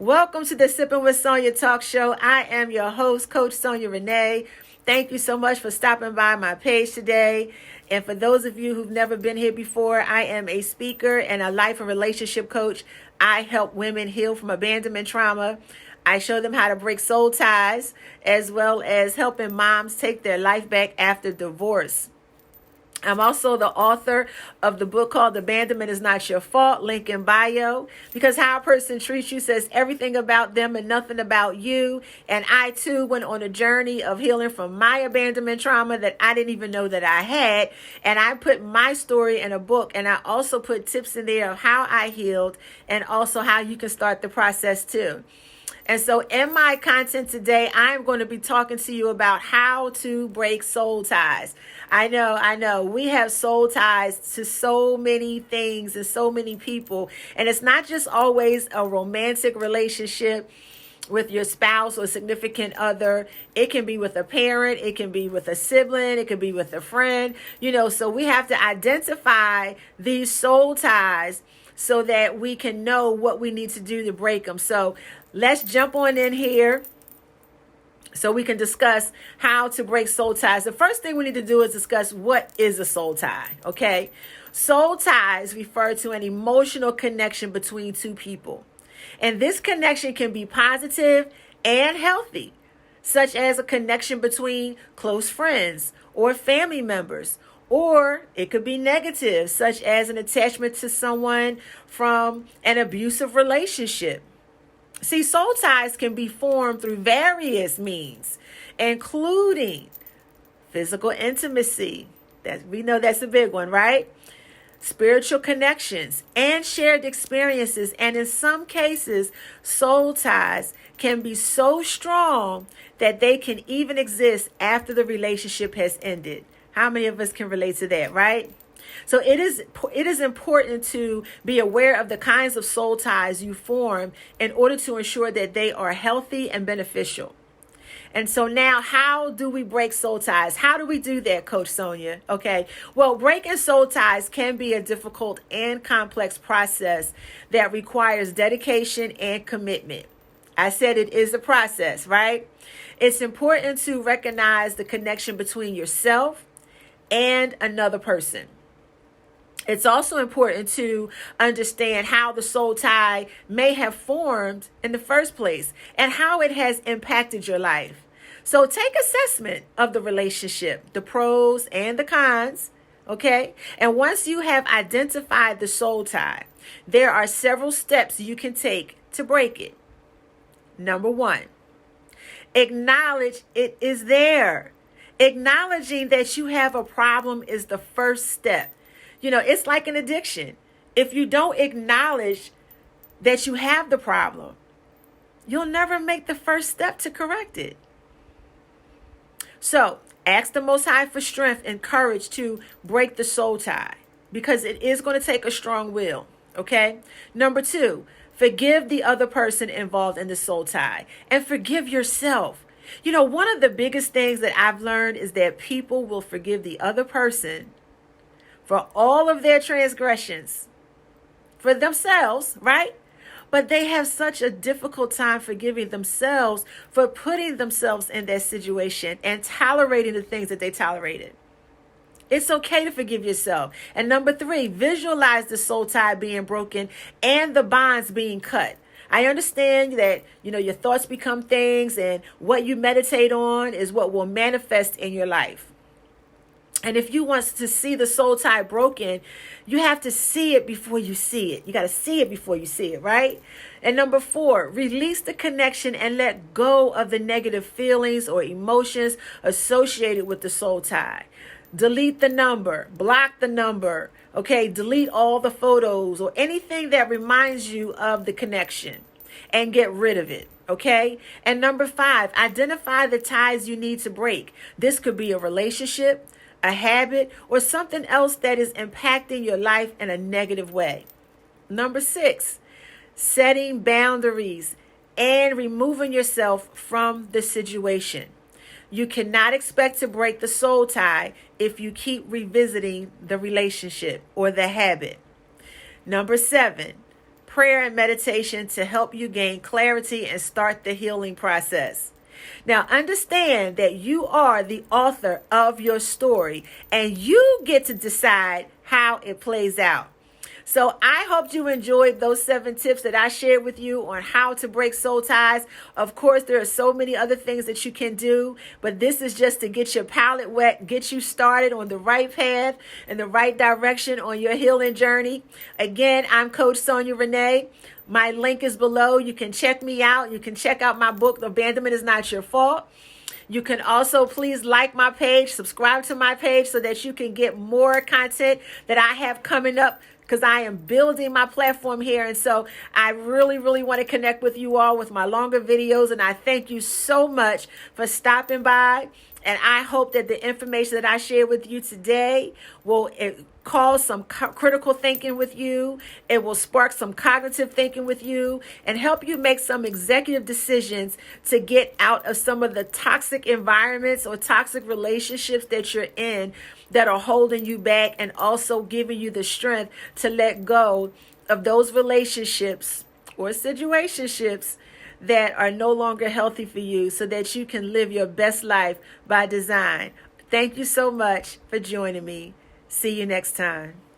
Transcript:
Welcome to the Sipping with Sonia talk show. I am your host, Coach Sonia Renee. Thank you so much for stopping by my page today. And for those of you who've never been here before, I am a speaker and a life and relationship coach. I help women heal from abandonment trauma. I show them how to break soul ties, as well as helping moms take their life back after divorce. I'm also the author of the book called Abandonment is Not Your Fault, link in bio, because how a person treats you says everything about them and nothing about you. And I too went on a journey of healing from my abandonment trauma that I didn't even know that I had. And I put my story in a book, and I also put tips in there of how I healed and also how you can start the process too. And so in my content today, I'm going to be talking to you about how to break soul ties. I know. We have soul ties to so many things and so many people. And it's not just always a romantic relationship with your spouse or significant other. It can be with a parent. It can be with a sibling. It can be with a friend. So we have to identify these soul ties so that we can know what we need to do to break them. So let's jump on in here so we can discuss how to break soul ties. The first thing we need to do is discuss what is a soul tie, okay? Soul ties refer to an emotional connection between two people. And this connection can be positive and healthy, such as a connection between close friends or family members. Or it could be negative, such as an attachment to someone from an abusive relationship. See, soul ties can be formed through various means, including physical intimacy. We know that's a big one, right? Spiritual connections and shared experiences. And in some cases, soul ties can be so strong that they can even exist after the relationship has ended. How many of us can relate to that, right? So it is important to be aware of the kinds of soul ties you form in order to ensure that they are healthy and beneficial. And so now, how do we break soul ties? How do we do that, Coach Sonia? Okay, well, breaking soul ties can be a difficult and complex process that requires dedication and commitment. I said it is a process, right? It's important to recognize the connection between yourself and another person. It's also important to understand how the soul tie may have formed in the first place and how it has impacted your life. So take assessment of the relationship, the pros and the cons, okay? And once you have identified the soul tie, there are several steps you can take to break it. Number one, acknowledge it is there. Acknowledging that you have a problem is the first step. It's like an addiction. If you don't acknowledge that you have the problem, you'll never make the first step to correct it. So ask the Most High for strength and courage to break the soul tie, because it is going to take a strong will, okay? Number two, forgive the other person involved in the soul tie and forgive yourself. One of the biggest things that I've learned is that people will forgive the other person for all of their transgressions for themselves, right? But they have such a difficult time forgiving themselves for putting themselves in that situation and tolerating the things that they tolerated. It's okay to forgive yourself. And number three, visualize the soul tie being broken and the bonds being cut. I understand that, your thoughts become things, and what you meditate on is what will manifest in your life. And if you want to see the soul tie broken, you have to see it before you see it. You got to see it before you see it, right? And number four, release the connection and let go of the negative feelings or emotions associated with the soul tie. Delete the number, block the number, okay? Delete all the photos or anything that reminds you of the connection and get rid of it, okay? And number five, identify the ties you need to break. This could be a relationship, a habit, or something else that is impacting your life in a negative way. Number six, setting boundaries and removing yourself from the situation. You cannot expect to break the soul tie if you keep revisiting the relationship or the habit. Number seven, prayer and meditation to help you gain clarity and start the healing process. Now, understand that you are the author of your story and you get to decide how it plays out. So I hope you enjoyed those 7 tips that I shared with you on how to break soul ties. Of course, there are so many other things that you can do, but this is just to get your palate wet, get you started on the right path and the right direction on your healing journey. Again, I'm Coach Sonia Renee. My link is below. You can check me out. You can check out my book, Abandonment is Not Your Fault. You can also please like my page, subscribe to my page so that you can get more content that I have coming up, because I am building my platform here. And so I really, really want to connect with you all with my longer videos. And I thank you so much for stopping by. And I hope that the information that I share with you today will cause some critical thinking with you. It will spark some cognitive thinking with you and help you make some executive decisions to get out of some of the toxic environments or toxic relationships that you're in that are holding you back, and also giving you the strength to let go of those relationships or situationships that are no longer healthy for you, so that you can live your best life by design. Thank you so much for joining me. See you next time.